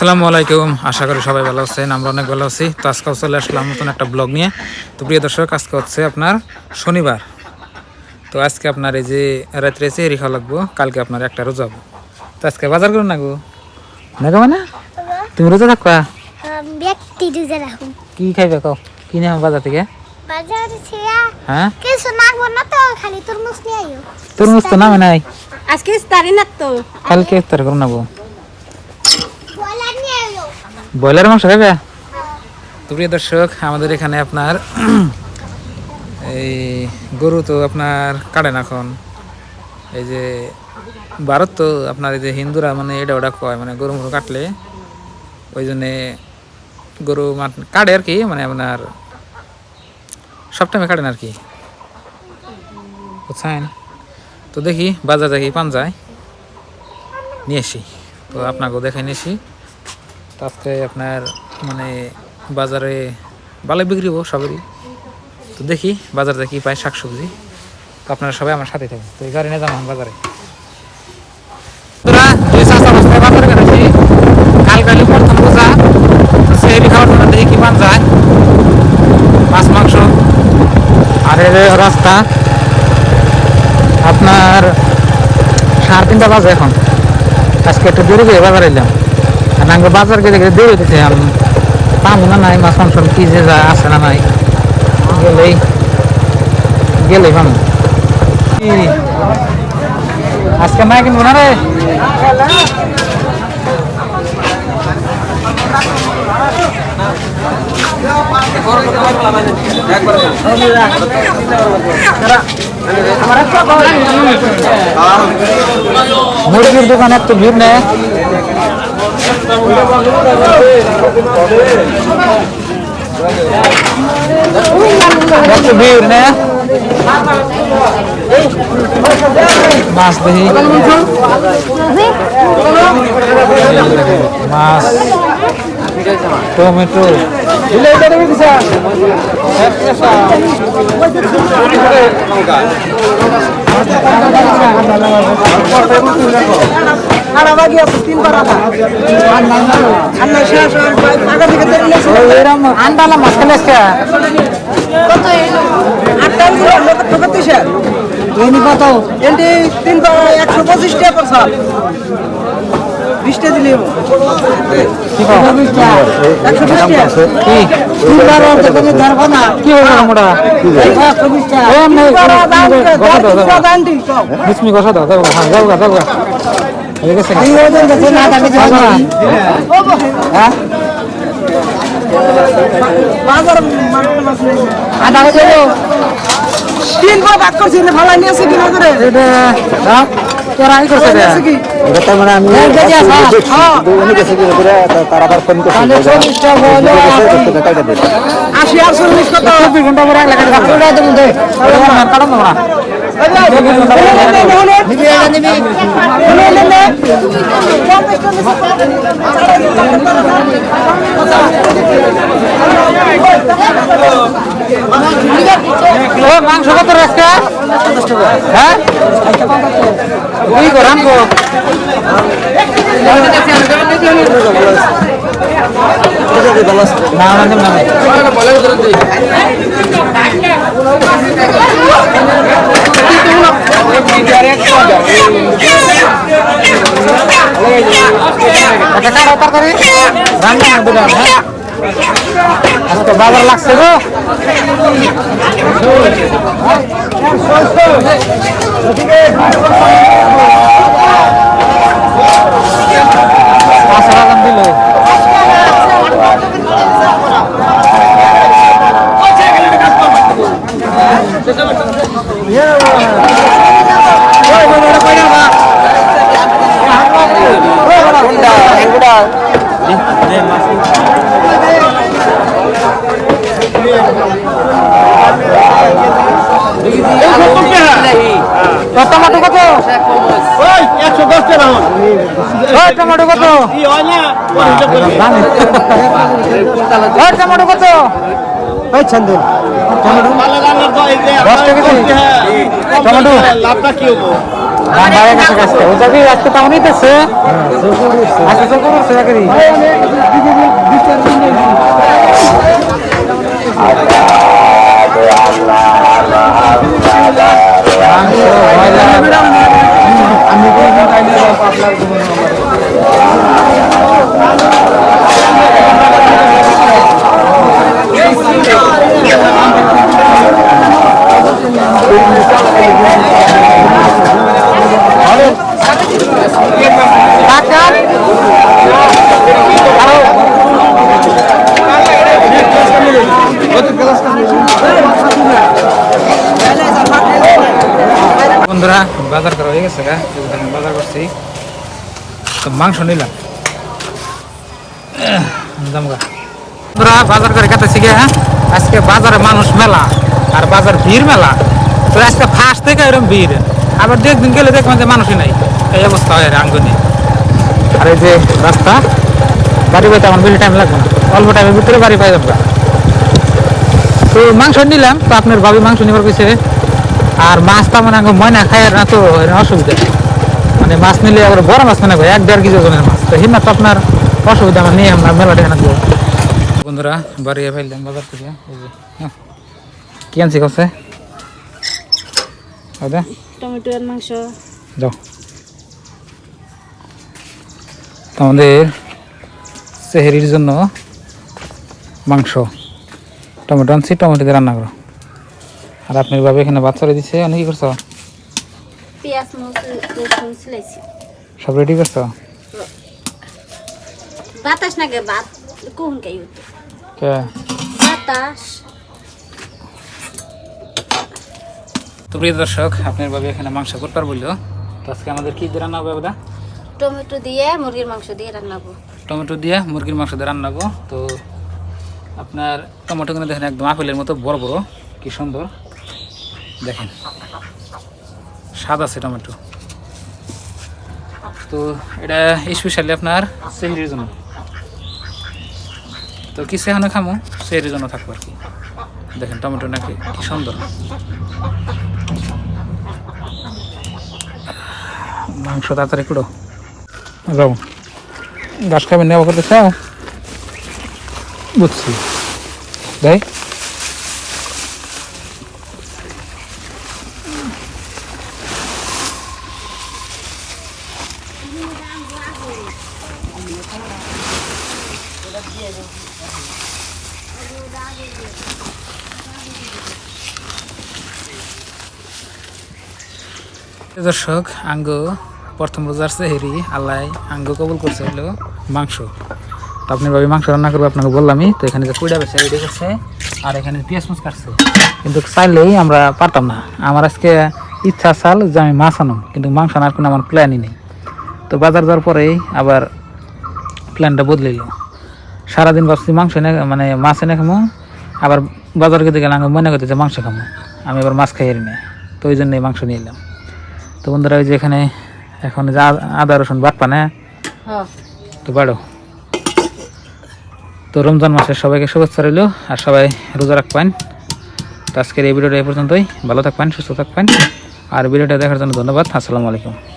আসসালামু আলাইকুম, আশা করি সবাই ভালো আছেন। আমরা অনেক ভালো আছি। তো আজকেও চলে আসলাম নতুন একটা ব্লগ নিয়ে। তো প্রিয় দর্শক, আজকে হচ্ছে আপনার শনিবার। তো আজকে আপনার এই যে রাত্রে চেহারি খাওয়া লাগবো, কালকে আপনার একটা রোজা যাবো। তো আজকে বাজার করুন না গো, না গো মানে তুমি রোজা থাকবা? ব্যক্তি রোজা রাখুন। কি খাইবে কও, কি নিয়ে বাজার থেকে? বাজার থেকে হ্যাঁ কিছু নাগবো না তো, খালি তরমুজ নিয়ে আইও। তরমুজ তো নামে নাই, আজকে ইফতারি না তো, কালকে ইফতার করুন না গো। বয়লার নিয়ে আইও। ব্রয়লার মাংস খাইবে? তো প্রিয় দর্শক, আমাদের এখানে আপনার এই গরু তো আপনার কাটেন এখন। এই যে ভারত তো আপনার এই যে হিন্দুরা মানে এটা ওটা কয়, মানে গরু মরু কাটলে ওই জন্যে গরু কাটে আর কি, মানে আপনার সব টাইমে কাটেন আর কি, বুঝছেন? তো দেখি বাজার দেখি পান যায় নিয়ে আসি, তো আপনাকেও দেখাই নিয়ে আসি। তো আজকে আপনার মানে বাজারে ভালো বিক্রি হবো সবেরই। তো দেখি বাজার থেকে পাই শাকসবজি। তো আপনারা সবাই আমার সাথে থাকুন। তো এই গাড়ি নিয়ে যাবো বাজারে। বাজারে গেছি কালকালি প্রথম রোজা, তো সেই খাওয়ার জন্য দেখি কি পান যায়, মাছ মাংস। আর এই রাস্তা আপনার 3:30 বাজে এখন। আজকে একটু দেরি করে বাজার এলাম, আর নাঙ্গ বাজার গেলে দেরি হইতেছে। পাবো না নাই মাছ মাংস কি যে যা আছে না নাই, গেলেই গেলেই পাবো। আজকে মায় কিনবো না রে, মুরগির দোকান এত ভিড় নেই, এত ভিড় নেই। মাছ দেখি, মাছ, টমেটো, আন্ডালা মাছ খেলে কত? 125 টাকা পড়ছে, 20 টাকা দিলে আধা কেজি 3 ভাগ করছি, ভালো নিয়েছে কিনা করে তোরা আই করছে রে, এটা তো মানে আমি তারা আবার ফোন করছে 40 টাকা বলো 80 আর 40 কত 24 ঘন্টা পরে লাগা দেব দে কাটন না মাংস কত রাখছে? হ্যাঁ কি করাম গো, বাজার লাগছে গো। টমেটো কত? 110 টাকা। টমেটো কত? টমেটো কত? টমেটো 10 টাকা। টমেটো লাভটা কি হবো? দাম বাড়ে গেছে আজকে ওটা কি আজকে তেমন নিতেছে আজকে তো করছে চাকরি বন্ধুরা বাজার করা হয়ে গেছে বাজার করছি তো মাংস নিলাম বন্ধুরা বাজার করে কাছে শিখে হ্যাঁ আজকে বাজারে মানুষ মেলা আর বাজার ভিড় মেলা তো আজকে ফার্স্ট থেকে এরকম ভিড় আবার দু একদিন গেলে দেখবেন যে মানুষই নাই এই অবস্থা হয় আঙ্গুনি আর এই যে রাস্তা বাড়ি পাইতে আমার বেশি টাইম লাগবে না অল্প টাইমের ভিতরে বাড়ি পাই যাবে তো মাংস নিলাম তো আপনার ভাবি মাংস নিবার কইছে আর মাছটা মানে ময়না খায় না তো অসুবিধা মানে মাছ নিলে আবার বড় মাছ মানে 1-1.5 কেজি ওজনের মাছ তো হিনা তো আপনার অসুবিধা আমার নিয়ে আমরা মেলা দেখে না বন্ধুরা বাড়ি ফেললাম বাজার থেকে কি আনছি কাছে টমেটো আর মাংস যাও আমাদের সেহেরির জন্য মাংস টমেটো আনছি টমেটো দিয়ে রান্না করো আর আপনার বাবা এখানে ভাত চলে দিচ্ছে অনেক কি করছো পেঁয়াজ রসুন ছিলাইছি সব রেডি করছো বাতাস না গে ভাত কোন কাই হতো কে বাতাস তো প্রিয় দর্শক আপনার বাবা এখানে মাংস করতে বললো তো আজকে আমাদের কি দিয়ে রান্না হবে দাদা টমেটো দিয়ে মুরগির মাংস দিয়ে রান্নাবো টমেটো দিয়ে মুরগির মাংস দিয়ে রান্নাবো তো আপনার টমেটোগুলো দেখেন একদম আপেলের মতো বড় বড় কি সুন্দর দেখেন স্বাদ আছে টমেটো তো এটা স্পেশালি আপনার সেহরির জন্য তো কি সেখানে খামো সেহরির জন্য থাকবো আর কি দেখেন টমেটো নাকি কি সুন্দর মাংস তাড়াতাড়ি কুড়ো যাও গাছ খাবেন নেওয়া করতে চাও বুঝছি তাই দর্শক আঙ্গ প্রথম রোজার সেহেরি আল্লাহ আঙ্গ কবুল করছে হলো মাংস তো আপনি ভাবে মাংস রান্না করবো আপনাকে বললামই তো এখানে যে কুইডা বেছে রেডি করছে আর এখানে পেঁয়াজ মাছ কাটছে কিন্তু চাইলেই আমরা পারতাম না আমার আজকে ইচ্ছা চাল যে আমি মাছ আনো কিন্তু মাংস আনার কোনো আমার প্ল্যানই নেই তো বাজার যাওয়ার পরেই আবার প্ল্যানটা বদলিল সারাদিন ভাবছি মাংস এনে মানে মাছ এনে খামো আবার বাজার খেতে গেলে আমি মনে করতে যে মাংস খামো আমি এবার মাছ খাই না তো ওই জন্যই মাংস নিয়ে এলাম তো বন্ধুরা ওই যে এখানে এখন যে আদা রসুন বাটপা না তো বাড়ো তো রমজান মাসের সবাইকে শুভেচ্ছা রইল আর সবাই রোজা রাখবেন তো আজকের এই ভিডিওটা এই পর্যন্তই ভালো থাকবেন সুস্থ থাকবেন আর ভিডিওটা দেখার জন্য ধন্যবাদ আসসালামু আলাইকুম